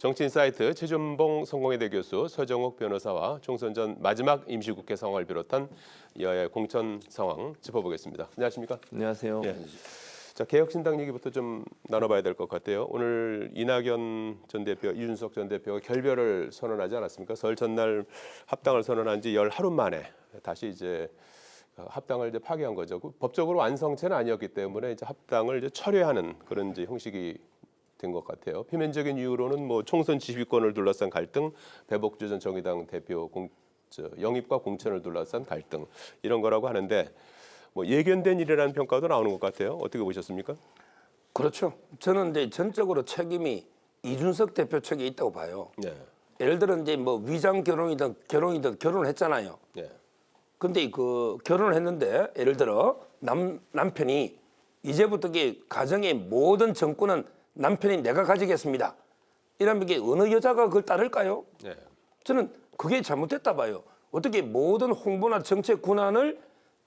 정치인 사이트 최준봉 성공회대 교수 서정욱 변호사와 총선 전 마지막 임시국회 상황을 비롯한 여야의 공천 상황 짚어보겠습니다. 안녕하십니까? 안녕하세요. 예. 자, 개혁신당 얘기부터 좀 나눠봐야 될 것 같아요. 오늘 이낙연 전 대표, 이준석 전 대표가 결별을 선언하지 않았습니까? 설 전날 합당을 선언한 지 열 하루 만에 다시 이제 합당을 이제 파기한 거죠. 법적으로 완성체는 아니었기 때문에 이제 합당을 이제 철회하는 그런 이제 형식이 된 것 같아요. 표면적인 이유로는 뭐 총선 지휘권을 둘러싼 갈등, 배복주 전 정의당 대표 영입과 공천을 둘러싼 갈등 이런 거라고 하는데 뭐 예견된 일이라는 평가도 나오는 것 같아요. 어떻게 보셨습니까? 그렇죠. 저는 이제 전적으로 책임이 이준석 대표 측에 있다고 봐요. 네. 예를 들어 이제 뭐 위장 결혼이든 결혼을 했잖아요. 네. 근데 그 결혼을 했는데 예를 들어 남편이 이제부터 이게 가정의 모든 정권은 남편이 내가 가지겠습니다. 이러면 이게 어느 여자가 그걸 따를까요? 네. 저는 그게 잘못됐다 봐요. 어떻게 모든 홍보나 정책 권한을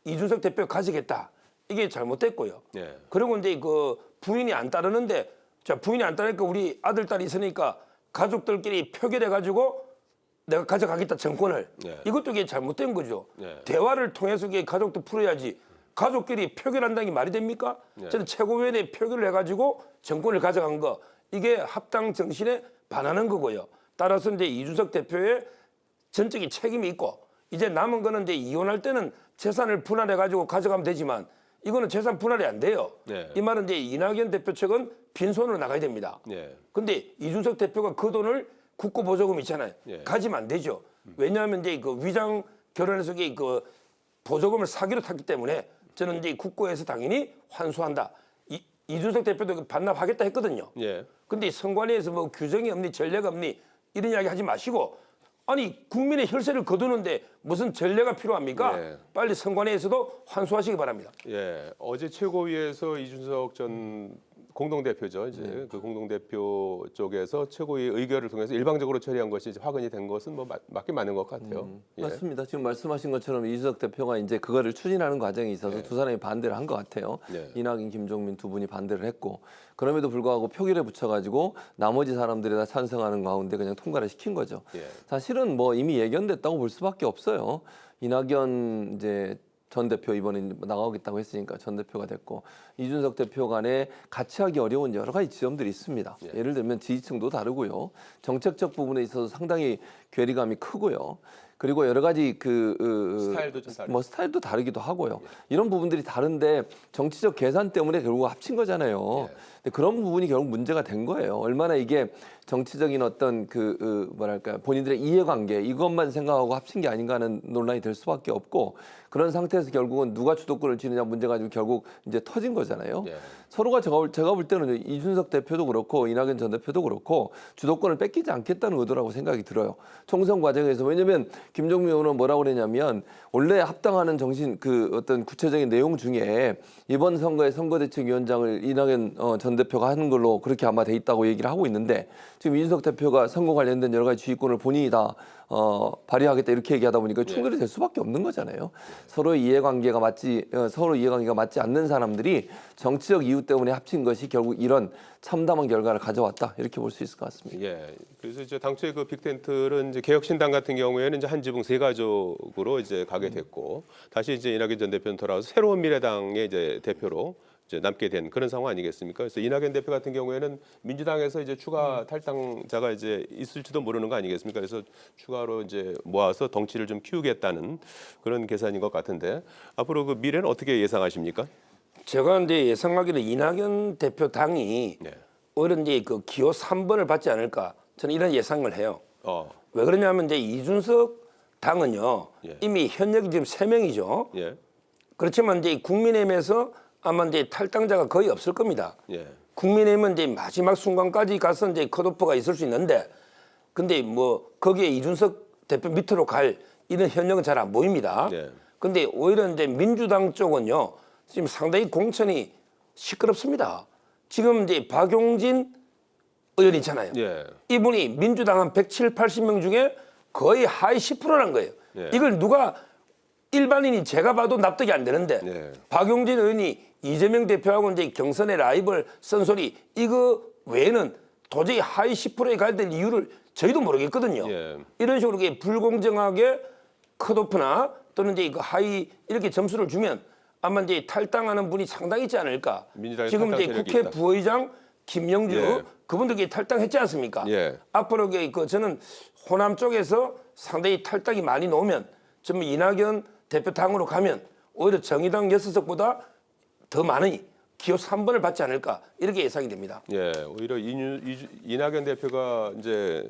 이준석 대표가 가지겠다. 이게 잘못됐고요. 네. 그리고 이제 그 부인이 안 따르는데 자 부인이 안 따르니까 우리 아들 딸이 있으니까 가족들끼리 표결해 가지고 내가 가져가겠다 정권을. 네. 이것도 이게 잘못된 거죠. 네. 대화를 통해서 이게 가족도 풀어야지. 가족끼리 표결한다는 게 말이 됩니까? 네. 저는 최고위원회 표결을 해가지고 정권을 가져간 거 이게 합당 정신에 반하는 거고요. 따라서 이제 이준석 대표의 전적인 책임이 있고 이제 남은 거는 이제 이혼할 때는 재산을 분할해가지고 가져가면 되지만 이거는 재산 분할이 안 돼요. 네. 이 말은 이제 이낙연 대표 측은 빈손으로 나가야 됩니다. 네. 근데 이준석 대표가 그 돈을 국고보조금 있잖아요. 예. 가지면 안 되죠. 왜냐하면 이제 그 위장 결혼해서 그 보조금을 사기로 탔기 때문에 저는 이제 국고에서 당연히 환수한다. 이준석 대표도 반납하겠다 했거든요. 예. 근데 선관위에서 뭐 규정이 없니 전례가 없니 이런 이야기 하지 마시고 아니 국민의 혈세를 거두는데 무슨 전례가 필요합니까? 예. 빨리 선관위에서도 환수하시기 바랍니다. 예. 어제 최고위에서 이준석 전 공동대표죠. 이제 그 공동대표 쪽에서 최고위 의결을 통해서 일방적으로 처리한 것이 이제 확인이 된 것은 뭐 맞긴 맞는 것 같아요. 예. 맞습니다. 지금 말씀하신 것처럼 이준석 대표가 이제 그거를 추진하는 과정에 있어서 두 사람이 반대를 한 것 같아요. 네. 이낙연, 김종민 두 분이 반대를 했고 그럼에도 불구하고 표결에 붙여가지고 나머지 사람들이 다 찬성하는 가운데 그냥 통과를 시킨 거죠. 예. 사실은 뭐 이미 예견됐다고 볼 수밖에 없어요. 이낙연 이제 전 대표 이번에 나가겠다고 했으니까 전 대표가 됐고 이준석 대표 간에 같이 하기 어려운 여러 가지 지점들이 있습니다. 예. 예를 들면 지지층도 다르고요. 정책적 부분에 있어서 상당히 괴리감이 크고요. 그리고 여러 가지 스타일도 좀 다르고. 뭐 스타일도 다르기도 하고요. 이런 부분들이 다른데 정치적 계산 때문에 결국 합친 거잖아요. 예. 근데 그런 부분이 결국 문제가 된 거예요. 얼마나 이게 정치적인 어떤 뭐랄까 본인들의 이해관계 이것만 생각하고 합친 게 아닌가 하는 논란이 될 수밖에 없고 그런 상태에서 결국은 누가 주도권을 쥐느냐 문제 가지고 결국 이제 터진 거잖아요. 예. 서로가 제가 볼 때는 이준석 대표도 그렇고 이낙연 전 대표도 그렇고 주도권을 뺏기지 않겠다는 의도라고 생각이 들어요. 총선 과정에서 왜냐하면 김종민 의원은 뭐라고 그랬냐면 원래 합당하는 정신 어떤 구체적인 내용 중에 이번 선거에 선거대책위원장을 이낙연 전 대표가 하는 걸로 그렇게 아마 돼 있다고 얘기를 하고 있는데 지금 이준석 대표가 선거 관련된 여러 가지 지휘권을 본인이 다 발휘하겠다 이렇게 얘기하다 보니까 충돌이 될 수밖에 없는 거잖아요. 서로 이해관계가 맞지 않는 사람들이 정치적 이유 때문에 합친 것이 결국 이런 참담한 결과를 가져왔다 이렇게 볼 수 있을 것 같습니다. 예. 그래서 이제 당초에 그 빅텐트는 이제 개혁신당 같은 경우에는 이제 한 지붕 세 가족으로 이제 가게 됐고 다시 이제 이낙연 전 대표는 돌아와서 새로운 미래당의 이제 대표로 이제 남게 된 그런 상황 아니겠습니까? 그래서 이낙연 대표 같은 경우에는 민주당에서 이제 추가 탈당자가 이제 있을지도 모르는 거 아니겠습니까? 그래서 추가로 이제 모아서 덩치를 좀 키우겠다는 그런 계산인 것 같은데 앞으로 그 미래는 어떻게 예상하십니까? 제가 이제 예상하기로 이낙연 대표 당이 네. 오히려 이제 그 기호 3번을 받지 않을까 저는 이런 예상을 해요. 어. 왜 그러냐면 이제 이준석 당은요 예. 이미 현역이 지금 3명이죠. 예. 그렇지만 이제 국민의힘에서 아마 이제 탈당자가 거의 없을 겁니다. 예. 국민의힘은 이제 마지막 순간까지 가서 이제 컷오프가 있을 수 있는데, 근데 뭐 거기에 이준석 대표 밑으로 갈 이런 현역은 잘 안 보입니다. 예. 근데 오히려 이제 민주당 쪽은요 지금 상당히 공천이 시끄럽습니다. 지금 이제 박용진 의원 있잖아요. 예. 이분이 민주당 한 170, 80명 중에 거의 하위 10%란 거예요. 예. 이걸 누가 일반인이 제가 봐도 납득이 안 되는데 예. 박용진 의원이 이재명 대표하고 이제 경선의 라이벌 쓴소리 이거 외에는 도저히 하위 10%에 가야 될 이유를 저희도 모르겠거든요. 예. 이런 식으로 이게 불공정하게 컷오프나 또는 이제 그 하위 이렇게 점수를 주면 아마 이제 탈당하는 분이 상당히 있지 않을까. 민주당의 지금 탈당 이제 세력이 국회 있다. 부의장 김영주 예. 그분들께 탈당했지 않습니까? 예. 앞으로 그 저는 호남 쪽에서 상당히 탈당이 많이 나오면 좀 이낙연 대표 당으로 가면 오히려 정의당 6석보다 더 많은 기호 3번을 받지 않을까 이렇게 예상이 됩니다. 예, 오히려 이낙연 대표가 이제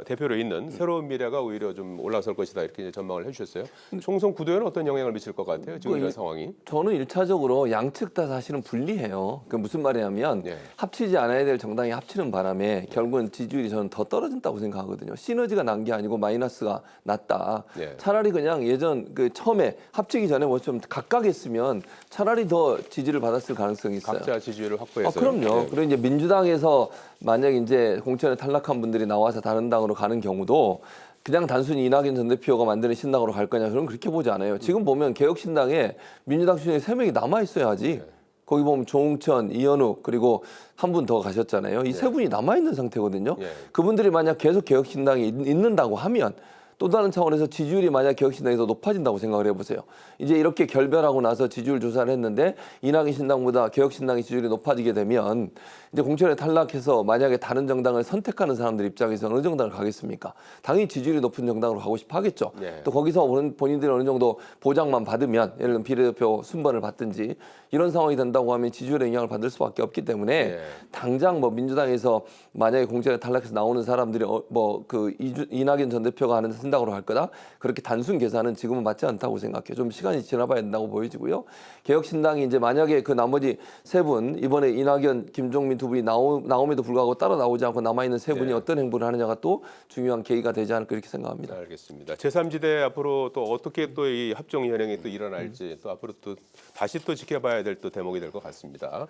대표로 있는 새로운 미래가 오히려 좀 올라설 것이다 이렇게 이제 전망을 해주셨어요. 총선 구도에는 어떤 영향을 미칠 것 같아요? 지금 이런 상황이. 저는 일차적으로 양측 다 사실은 불리해요. 그 무슨 말이냐면 예. 합치지 않아야 될 정당이 합치는 바람에 결국은 지지율이 저는 더 떨어진다고 생각하거든요. 시너지가 난 게 아니고 마이너스가 났다. 예. 차라리 그냥 예전 그 처음에 합치기 전에 뭐 좀 각각 했으면 차라리 더 지지를 받았을 가능성이 있어요. 각자 지지율을 확보해서. 그럼요. 예. 그리고 이제 민주당에서 만약 이제 공천에 탈락한 분들이 나와서 다른 당으로 가는 경우도 그냥 단순히 이낙연 전 대표가 만드는 신당으로 갈 거냐 그럼 그렇게 보지 않아요. 지금 보면 개혁신당에 민주당 중에 3명이 남아 있어야지. 거기 보면 조홍천, 이현욱 그리고 한 분 더 가셨잖아요. 이 세 분이 남아 있는 상태거든요. 예. 그분들이 만약 계속 개혁신당에 있는다고 하면 또 다른 차원에서 지지율이 만약 개혁신당에서 높아진다고 생각을 해보세요. 이제 이렇게 결별하고 나서 지지율 조사를 했는데 이낙연 신당보다 개혁신당의 지지율이 높아지게 되면 이제 공천에 탈락해서 만약에 다른 정당을 선택하는 사람들 입장에서 어느 정당을 가겠습니까? 당연히 지지율이 높은 정당으로 가고 싶어 하겠죠. 네. 또 거기서 본인들이 어느 정도 보장만 받으면 예를 들면 비례대표 순번을 받든지 이런 상황이 된다고 하면 지지율에 영향을 받을 수밖에 없기 때문에 네. 당장 뭐 민주당에서 만약에 공천에 탈락해서 나오는 사람들이 뭐 그 이낙연 전 대표가 하는 신당으로 할 거다 그렇게 단순 계산은 지금은 맞지 않다고 생각해요. 좀 시간이 지나봐야 된다고 보여지고요. 개혁신당이 이제 만약에 그 나머지 세 분 이번에 이낙연, 김종민 두 분이 나옴에도 불구하고 따라 나오지 않고 남아 있는 세 분이 네. 어떤 행보를 하느냐가 또 중요한 계기가 되지 않을까 이렇게 생각합니다. 알겠습니다. 제3지대 앞으로 또 어떻게 또 이 합종 현행이 또 일어날지 또 앞으로 또 다시 또 지켜봐야 될 또 대목이 될 것 같습니다.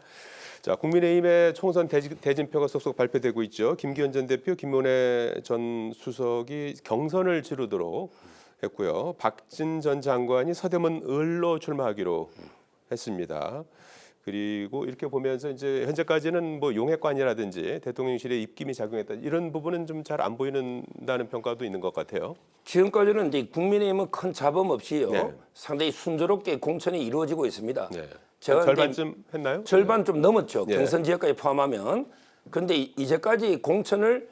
자, 국민의힘의 총선 대진표가 속속 발표되고 있죠. 김기현 전 대표, 김문혜 전 수석이 경선을 치르도록 했고요. 박진 전 장관이 서대문 을로 출마하기로 했습니다. 그리고 이렇게 보면서 이제 현재까지는 뭐 용해관이라든지 대통령실의 입김이 작용했다 이런 부분은 좀 잘 안 보이는다는 평가도 있는 것 같아요. 지금까지는 이제 국민의힘은 큰 잡음 없이요. 네. 상당히 순조롭게 공천이 이루어지고 있습니다. 네. 제가 절반쯤 했나요? 절반 좀 넘었죠. 네. 경선 지역까지 포함하면. 그런데 이제까지 공천을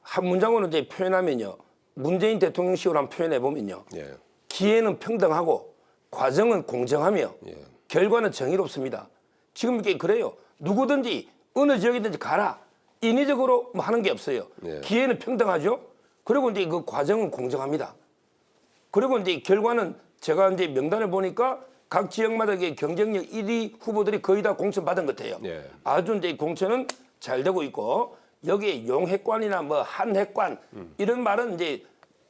한 문장으로 이제 표현하면요. 문재인 대통령식으로 한번 표현해 보면요. 예. 기회는 평등하고 과정은 공정하며 예. 결과는 정의롭습니다. 지금 이게 그래요. 누구든지 어느 지역이든지 가라. 인위적으로 뭐 하는 게 없어요. 예. 기회는 평등하죠. 그리고 이제 그 과정은 공정합니다. 그리고 이제 결과는 제가 이제 명단을 보니까 각 지역마다 이게 경쟁력 1위 후보들이 거의 다 공천 받은 것 같아요. 예. 아주 이제 공천은 잘 되고 있고 여기에 용핵관이나 뭐 한핵관 이런 말은 이제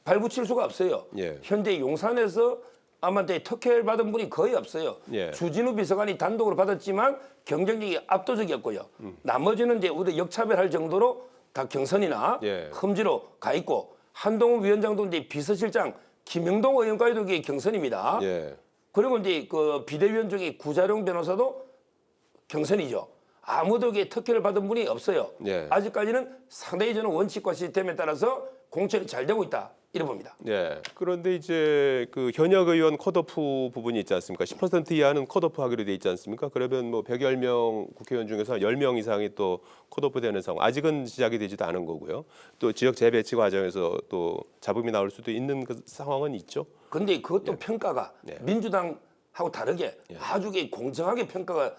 발붙일 수가 없어요. 예. 현재 용산에서 아마 이제 특혜를 받은 분이 거의 없어요. 예. 주진우 비서관이 단독으로 받았지만 경쟁력이 압도적이었고요. 나머지는 이제 우리 역차별할 정도로 다 경선이나 예. 험지로 가 있고 한동훈 위원장도 이제 비서실장 김영동 의원과도 이게 경선입니다. 예. 그리고 이제 그 비대위원 중에 구자룡 변호사도 경선이죠. 아무도 이게 특혜를 받은 분이 없어요. 예. 아직까지는 상당히 저는 원칙과 시스템에 따라서 공천이 잘 되고 있다 이래 봅니다. 예. 그런데 이제 그 현역 의원 컷오프 부분이 있지 않습니까? 10% 이하는 컷오프 하기로 돼 있지 않습니까? 그러면 뭐 110명 국회의원 중에서 10명 이상이 또 컷오프 되는 상황. 아직은 시작이 되지도 않은 거고요. 또 지역 재배치 과정에서 또 잡음이 나올 수도 있는 그 상황은 있죠. 근데 그것도 평가가 예. 민주당하고 다르게 아주 공정하게 평가가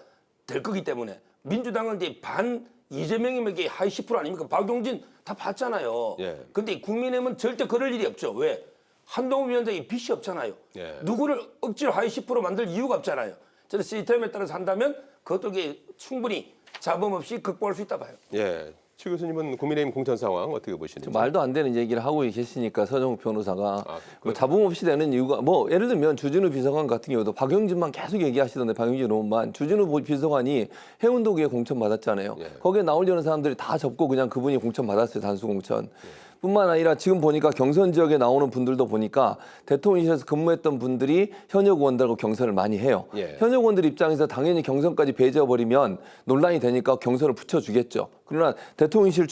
될 거기 때문에 민주당은 이제 반 이재명이면 이게 하위 10% 아닙니까? 박용진 다 봤잖아요. 예. 근데 국민의힘은 절대 그럴 일이 없죠. 왜? 한동훈 위원장이 빚이 없잖아요. 예. 누구를 억지로 하위 10% 만들 이유가 없잖아요. 저는 시스템에 따라서 한다면 그것도 이게 충분히 잡음 없이 극복할 수 있다 봐요. 예. 최 교수님은 국민의힘 공천 상황 어떻게 보시는지? 말도 안 되는 얘기를 하고 계시니까 서정욱 변호사가 아, 뭐 잡음 없이 되는 이유가 뭐 예를 들면 주진우 비서관 같은 경우도 박영진만 계속 얘기하시던데 박영진 의원만 주진우 비서관이 해운도구에 공천 받았잖아요. 예. 거기에 나오려는 사람들이 다 접고 그냥 그분이 공천 받았어요. 단수 공천. 뿐만 아니라 지금 보니까 경선 지역에 나오는 분들도 보니까 대통령실에서 근무했던 분들이 현역 의원들하고 경선을 많이 해요. 예. 현역 의원들 입장에서 당연히 경선까지 배제해버리면 논란이 되니까 경선을 붙여주겠죠. 그러나 대통령실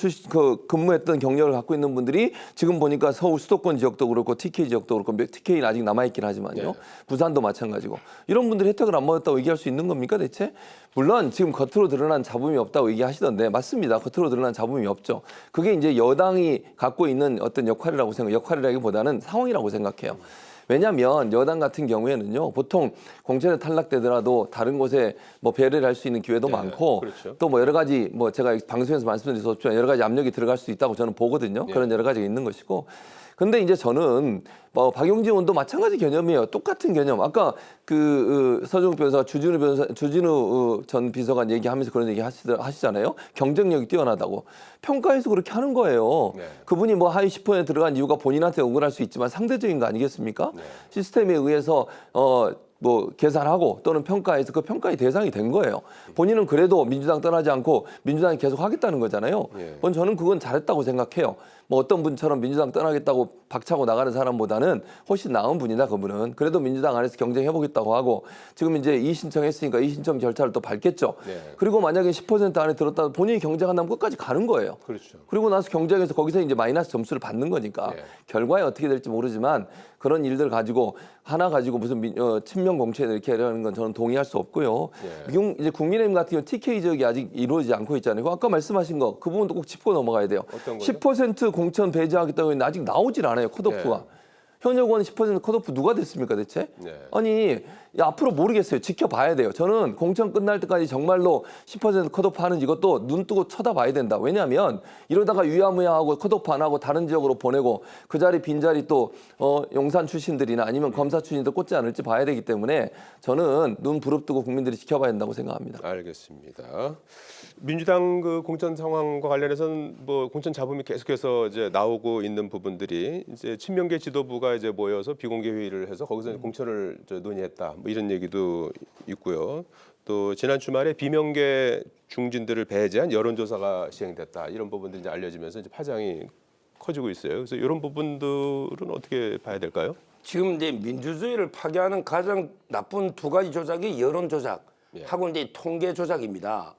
근무했던 경력을 갖고 있는 분들이 지금 보니까 서울 수도권 지역도 그렇고 TK 지역도 그렇고 TK는 아직 남아있긴 하지만요. 예. 부산도 마찬가지고 이런 분들이 혜택을 안 받았다고 얘기할 수 있는 겁니까 대체? 물론 지금 겉으로 드러난 잡음이 없다고 얘기하시던데 맞습니다. 겉으로 드러난 잡음이 없죠. 그게 이제 여당이 갖고 있는 어떤 역할이라기보다는 상황이라고 생각해요. 왜냐하면 여당 같은 경우에는요 보통 공천에 탈락되더라도 다른 곳에 뭐 배려를 할 수 있는 기회도 네, 많고 그렇죠. 또 뭐 여러 가지 뭐 제가 방송에서 말씀드렸었지만 여러 가지 압력이 들어갈 수 있다고 저는 보거든요. 네. 그런 여러 가지가 있는 것이고. 근데 이제 저는 뭐 박용진 의원도 마찬가지 개념이에요. 똑같은 개념. 아까 서정욱 변호사가 주진우 전 비서관 얘기하면서 그런 얘기 하시잖아요. 경쟁력이 뛰어나다고. 평가에서 그렇게 하는 거예요. 네. 그분이 뭐 하위 10%에 들어간 이유가 본인한테 억울할 수 있지만 상대적인 거 아니겠습니까? 네. 시스템에 의해서 뭐 계산하고 또는 평가해서 그 평가의 대상이 된 거예요. 본인은 그래도 민주당 떠나지 않고 민주당이 계속 하겠다는 거잖아요. 예. 저는 그건 잘했다고 생각해요. 뭐 어떤 분처럼 민주당 떠나겠다고 박차고 나가는 사람보다는 훨씬 나은 분이다 그분은. 그래도 민주당 안에서 경쟁해보겠다고 하고 지금 이제 이의 신청했으니까 이의 신청 절차를 또 밟겠죠. 네. 그리고 만약에 10% 안에 들었다 본인이 경쟁한다면 끝까지 가는 거예요. 그렇죠. 그리고 나서 경쟁에서 거기서 이제 마이너스 점수를 받는 거니까 네. 결과에 어떻게 될지 모르지만 그런 일들 가지고 하나 가지고 무슨 친명 공천을 이렇게 하려는 건 저는 동의할 수 없고요. 네. 이제 국민의힘 같은 경우 TK 지역이 아직 이루어지지 않고 있잖아요. 아까 말씀하신 거 그 부분도 꼭 짚고 넘어가야 돼요. 어떤 거죠? 10% 공천 배제하겠다고 했는데 아직 나오질 않아요. 컷오프가. 네. 현역 의원 10% 컷오프 누가 됐습니까 대체? 네. 아니 앞으로 모르겠어요. 지켜봐야 돼요. 저는 공천 끝날 때까지 정말로 10% 컷오프 하는지 이것도 눈 뜨고 쳐다봐야 된다. 왜냐하면 이러다가 유야무야하고 컷오프 안 하고 다른 지역으로 보내고 그 자리 빈자리 또 용산 출신들이나 아니면 검사 출신들 꽂지 않을지 봐야 되기 때문에 저는 눈 부릅뜨고 국민들이 지켜봐야 된다고 생각합니다. 알겠습니다. 민주당 그 공천 상황과 관련해서는 뭐 공천 잡음이 계속해서 이제 나오고 있는 부분들이 이제 친명계 지도부가 이제 모여서 비공개 회의를 해서 거기서 공천을 논의했다. 뭐 이런 얘기도 있고요. 또 지난 주말에 비명계 중진들을 배제한 여론조사가 시행됐다. 이런 부분들이 이제 알려지면서 이제 파장이 커지고 있어요. 그래서 이런 부분들은 어떻게 봐야 될까요? 지금 이제 민주주의를 파괴하는 가장 나쁜 두 가지 조작이 여론 조작 예. 하고 이제 통계 조작입니다.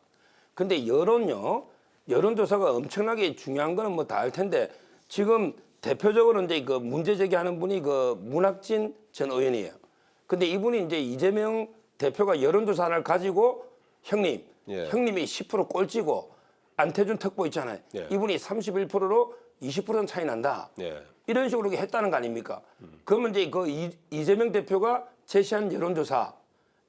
근데 여론조사가 엄청나게 중요한 거는 뭐 다 알 텐데 지금 대표적으로 이제 그 문제 제기하는 분이 그 문학진 전 의원이에요. 근데 이분이 이제 이재명 대표가 여론조사 하나를 가지고 형님이 10% 꼴찌고 안태준 특보 있잖아요. 예. 이분이 31%로 20% 차이 난다. 예. 이런 식으로 했다는 거 아닙니까? 그러면 이제 그 이재명 대표가 제시한 여론조사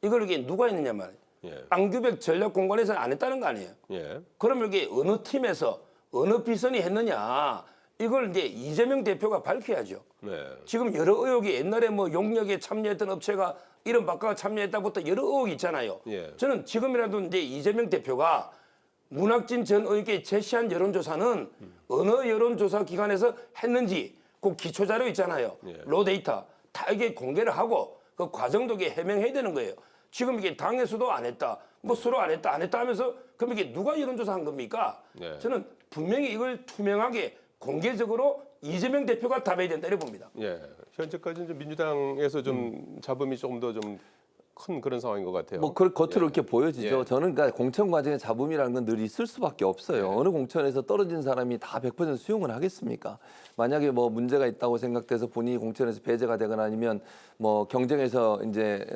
이걸 이게 누가 했느냐 말이에요. 예. 안규백 전략공관에서는 안 했다는 거 아니에요. 예. 그러면 이게 어느 팀에서 어느 비선이 했느냐 이걸 이제 이재명 대표가 밝혀야죠. 네. 지금 여러 의혹이 옛날에 뭐 용역에 참여했던 업체가 이름 바꿔 참여했다부터 여러 의혹이 있잖아요. 예. 저는 지금이라도 이제 이재명 대표가 문학진 전 의원께 제시한 여론조사는 어느 여론조사 기관에서 했는지 그 기초자료 있잖아요. 예. 로데이터 다 이게 공개를 하고 그 과정도 이게 해명해야 되는 거예요. 지금 이게 당에서도 안 했다, 뭐 서로 안 했다 하면서 그럼 이게 누가 여론조사한 겁니까? 네. 저는 분명히 이걸 투명하게 공개적으로 이재명 대표가 답해야 된다 이렇게 봅니다. 예. 현재까지는 좀 민주당에서 좀 잡음이 조금 더 좀 큰 그런 상황인 것 같아요. 뭐 겉으로 예. 이렇게 보여지죠. 예. 저는 그러니까 공천 과정에 잡음이라는 건 늘 있을 수밖에 없어요. 예. 어느 공천에서 떨어진 사람이 다 100% 수용을 하겠습니까? 만약에 뭐 문제가 있다고 생각돼서 본인이 공천에서 배제가 되거나 아니면 뭐 경쟁에서 이제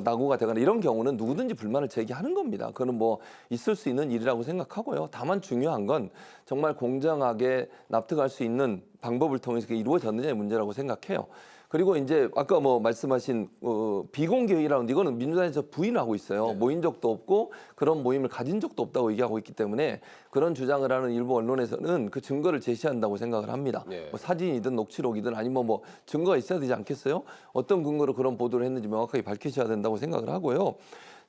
낙오가 되거나 이런 경우는 누구든지 불만을 제기하는 겁니다. 그거는 뭐 있을 수 있는 일이라고 생각하고요. 다만 중요한 건 정말 공정하게 납득할 수 있는 방법을 통해서 그게 이루어졌느냐의 문제라고 생각해요. 그리고 이제 아까 뭐 말씀하신 비공개 회의라는 이거는 민주당에서 부인하고 있어요. 네. 모인 적도 없고 그런 모임을 가진 적도 없다고 얘기하고 있기 때문에 그런 주장을 하는 일부 언론에서는 그 증거를 제시한다고 생각을 합니다. 네. 뭐 사진이든 녹취록이든 아니면 뭐 증거가 있어야 되지 않겠어요? 어떤 근거로 그런 보도를 했는지 명확하게 밝히셔야 된다고 생각을 하고요.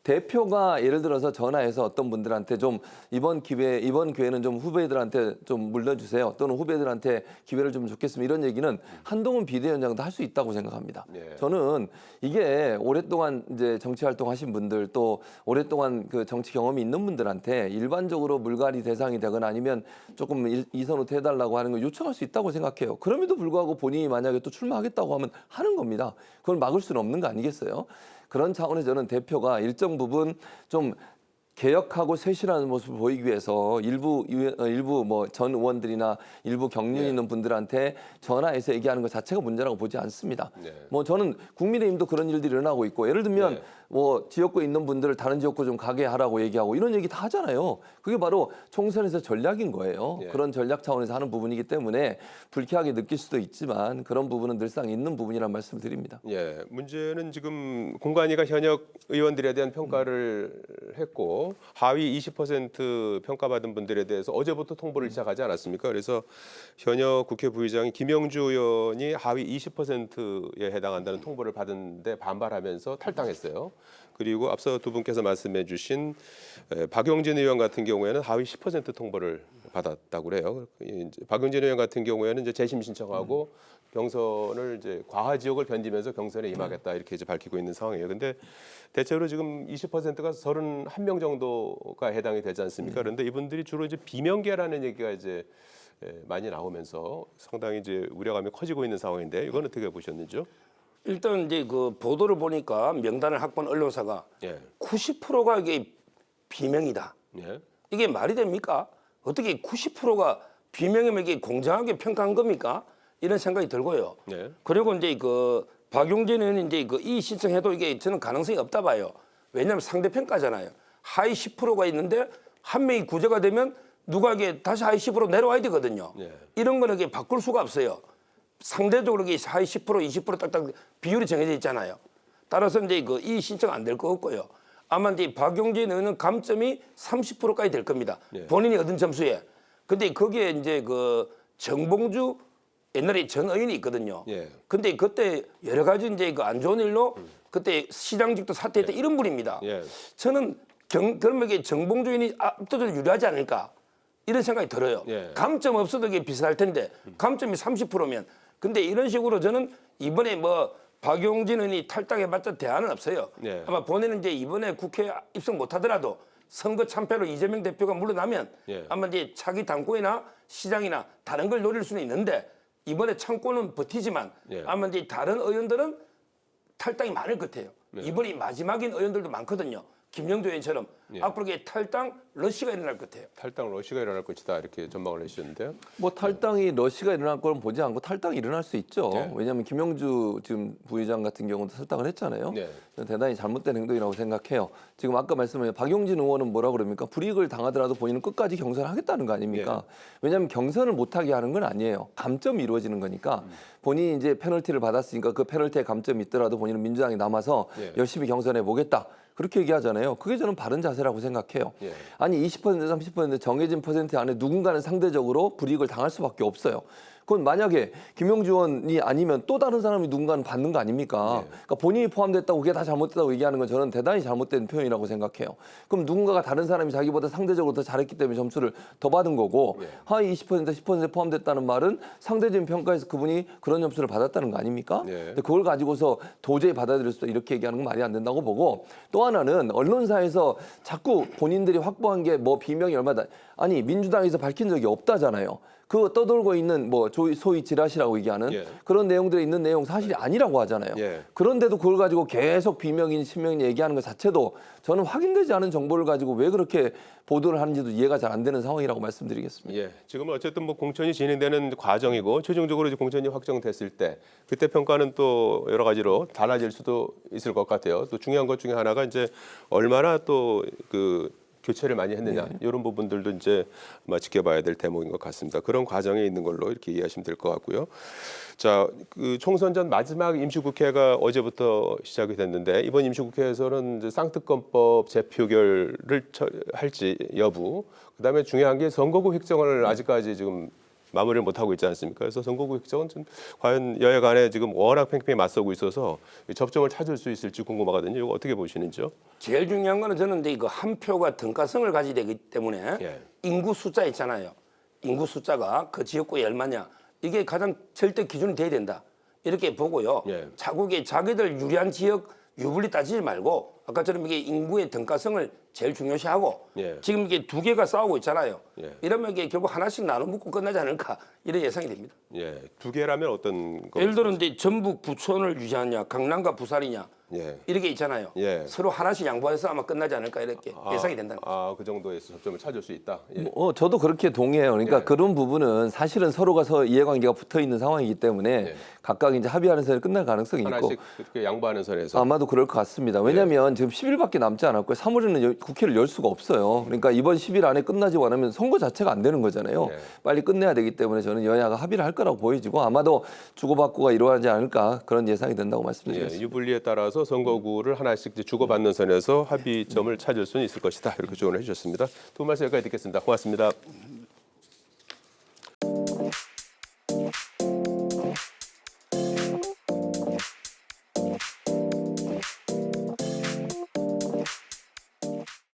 대표가 예를 들어서 전화해서 어떤 분들한테 좀 이번 기회는 좀 후배들한테 좀 물려주세요. 또는 후배들한테 기회를 좀 줬겠습니다. 이런 얘기는 한동훈 비대위원장도 할 수 있다고 생각합니다. 네. 저는 이게 오랫동안 이제 정치 활동하신 분들 또 오랫동안 그 정치 경험이 있는 분들한테 일반적으로 물갈이 대상이 되거나 아니면 조금 이선 후퇴 해달라고 하는 걸 요청할 수 있다고 생각해요. 그럼에도 불구하고 본인이 만약에 또 출마하겠다고 하면 하는 겁니다. 그걸 막을 수는 없는 거 아니겠어요? 그런 차원에서 저는 대표가 일정 부분 좀 개혁하고 쇄신하는 모습을 보이기 위해서 일부 뭐 전 의원들이나 일부 경륜 있는 분들한테 전화해서 얘기하는 것 자체가 문제라고 보지 않습니다. 네. 뭐 저는 국민의힘도 그런 일들이 일어나고 있고 예를 들면 네. 뭐 지역구에 있는 분들을 다른 지역구 좀 가게 하라고 얘기하고 이런 얘기 다 하잖아요. 그게 바로 총선에서 전략인 거예요. 네. 그런 전략 차원에서 하는 부분이기 때문에 불쾌하게 느낄 수도 있지만 그런 부분은 늘상 있는 부분이란 말씀을 드립니다. 예, 문제는 지금 공관위가 현역 의원들에 대한 평가를 했고 하위 20% 평가받은 분들에 대해서 어제부터 통보를 시작하지 않았습니까? 그래서 현역 국회 부의장이 김영주 의원이 하위 20%에 해당한다는 통보를 받은데 반발하면서 탈당했어요. 그리고 앞서 두 분께서 말씀해 주신 박용진 의원 같은 경우에는 하위 10% 통보를 받았다고 그래요. 이제 박용진 의원 같은 경우에는 이제 재심 신청하고 경선을 이제 과하 지역을 견디면서 경선에 임하겠다 이렇게 이제 밝히고 있는 상황이에요. 근데 대체로 지금 20%가 31명 정도가 해당이 되지 않습니까? 그런데 이분들이 주로 이제 비명계라는 얘기가 이제 많이 나오면서 상당히 이제 우려감이 커지고 있는 상황인데 이건 어떻게 보셨는지요? 일단 이제 그 보도를 보니까 명단을 확보한 언론사가 예. 90%가 이게 비명이다. 예. 이게 말이 됩니까? 어떻게 90%가 비명이면 이게 공정하게 평가한 겁니까? 이런 생각이 들고요. 예. 그리고 이제 그 박용진 의원이 이제 그 이 신청해도 이게 저는 가능성이 없다 봐요. 왜냐하면 상대평가잖아요. 하위 10%가 있는데 한 명이 구제가 되면 누가 이게 다시 하위 10% 내려와야 되거든요. 예. 이런 거는 이게 바꿀 수가 없어요. 상대적으로 이게 하위 10%, 20% 딱딱 비율이 정해져 있잖아요. 따라서 이제 그 이 신청 안 될 것 같고요. 아마 이제 박용진 의원은 감점이 30%까지 될 겁니다. 예. 본인이 얻은 점수에. 근데 거기에 이제 그 정봉주 옛날에 전 의원이 있거든요. 예. 근데 그때 여러 가지 이제 그 안 좋은 일로 그때 시장직도 사퇴했던 이런 분입니다. 예. 저는 그러면 이게 정봉주 의원이 압도적으로 유리하지 않을까 이런 생각이 들어요. 예. 감점 없어도 이게 비슷할 텐데 감점이 30%면 근데 이런 식으로 저는 이번에 뭐 박용진 의원이 탈당해봤자 대안은 없어요. 예. 아마 본인은 이제 이번에 국회 입성 못하더라도 선거 참패로 이재명 대표가 물러나면 예. 아마 이제 차기 당권이나 시장이나 다른 걸 노릴 수는 있는데 이번에 참고는 버티지만 예. 아마 이제 다른 의원들은 탈당이 많을 것 같아요. 이번이 마지막인 의원들도 많거든요. 김영조 의원처럼 예. 앞으로 이게 탈당 러시가 일어날 것 같아요. 탈당 러시가 일어날 것이다 이렇게 전망을 해주셨는데요. 뭐 탈당이 러시가 일어날 거는 보지 않고 탈당이 일어날 수 있죠. 네. 왜냐하면 김영주 지금 부의장 같은 경우도 탈당을 했잖아요. 네. 저는 대단히 잘못된 행동이라고 생각해요. 지금 아까 말씀하신 박용진 의원은 뭐라 그럽니까? 불이익을 당하더라도 본인은 끝까지 경선을 하겠다는 거 아닙니까? 왜냐하면 경선을 못하게 하는 건 아니에요. 감점이 이루어지는 거니까 본인이 이제 페널티를 받았으니까 그 페널티에 감점이 있더라도 본인은 민주당에 남아서 네. 열심히 경선해 보겠다. 그렇게 얘기하잖아요. 그게 저는 바른 자세라고 생각해요. 예. 아니 20% 30% 정해진 퍼센트 안에 누군가는 상대적으로 불이익을 당할 수밖에 없어요. 그건 만약에 김영주 의원이 아니면 또 다른 사람이 누군가는 받는 거 아닙니까? 네. 그러니까 본인이 포함됐다고 그게 다 잘못됐다고 얘기하는 건 저는 대단히 잘못된 표현이라고 생각해요. 그럼 누군가가 다른 사람이 자기보다 상대적으로 더 잘했기 때문에 점수를 더 받은 거고 네. 하위 20% 10% 포함됐다는 말은 상대적인 평가에서 그분이 그런 점수를 받았다는 거 아닙니까? 네. 근데 그걸 가지고서 도저히 받아들일 수 없다 이렇게 얘기하는 건 말이 안 된다고 보고 또 하나는 언론사에서 자꾸 본인들이 확보한 게 뭐 비명이 얼마다 아니 민주당에서 밝힌 적이 없다잖아요. 그 떠돌고 있는 뭐 소위 지라시라고 얘기하는 예. 그런 내용들에 있는 내용 사실이 아니라고 하잖아요. 예. 그런데도 그걸 가지고 계속 비명인 신명인 얘기하는 것 자체도 저는 확인되지 않은 정보를 가지고 왜 그렇게 보도를 하는지도 이해가 잘 안 되는 상황이라고 말씀드리겠습니다. 예, 지금은 어쨌든 뭐 공천이 진행되는 과정이고 최종적으로 이제 공천이 확정됐을 때 그때 평가는 또 여러 가지로 달라질 수도 있을 것 같아요. 또 중요한 것 중에 하나가 이제 얼마나 또 그 교체를 많이 했느냐 이런 부분들도 이제 아마 지켜봐야 될 대목인 것 같습니다. 그런 과정에 있는 걸로 이렇게 이해하시면 될 것 같고요. 자, 그 총선 전 마지막 임시국회가 어제부터 시작이 됐는데 이번 임시국회에서는 이제 쌍특검법 재표결을 할지 여부, 그다음에 중요한 게 선거구 획정을 아직까지 지금 마무리를 못 하고 있지 않습니까? 그래서 선거구 획정은 좀 과연 여야 간에 지금 워낙 팽팽히 맞서고 있어서 접점을 찾을 수 있을지 궁금하거든요. 이거 어떻게 보시는지요? 제일 중요한 거는 저는 이제 이거 한 표가 등가성을 가지게 되기 때문에 예. 인구 숫자 있잖아요. 인구 숫자가 그 지역구에 얼마냐 이게 가장 절대 기준이 돼야 된다. 이렇게 보고요. 예. 자기들 유리한 지역 유불리 따지지 말고 아까처럼 이게 인구의 등가성을 제일 중요시하고 예. 지금 이게 두 개가 싸우고 있잖아요. 예. 이러면 이게 결국 하나씩 나눠 먹고 끝나지 않을까 이런 예상이 됩니다. 예, 두 개라면 어떤 거? 예를 들어 이제 전북 부천을 유지하냐 강남과 부산이냐 예. 이렇게 있잖아요. 예. 서로 하나씩 양보해서 아마 끝나지 않을까 이렇게 예상이 된다는 거죠. 그 정도에서 접점을 찾을 수 있다. 예. 저도 그렇게 동의해요. 그러니까 예. 그런 부분은 사실은 서로가 이해관계가 붙어 있는 상황이기 때문에 예. 각각 이제 합의하는 선에 끝날 가능성이 있고 하나씩 그렇게 양보하는 선에서. 아마도 그럴 것 같습니다. 왜냐하면 지금 10일밖에 남지 않았고요. 3월에는 국회를 열 수가 없어요. 그러니까 이번 10일 안에 끝나지 않으면 선거 자체가 안 되는 거잖아요. 네. 빨리 끝내야 되기 때문에 저는 여야가 합의를 할 거라고 보여지고 아마도 주고받고가 이루어지지 않을까 그런 예상이 된다고 예, 말씀드리겠습니다. 유불리에 따라서 선거구를 하나씩 이제 주고받는 선에서 합의점을 찾을 수는 있을 것이다. 이렇게 조언을 해주셨습니다. 두 분 말씀 여기까지 듣겠습니다. 고맙습니다.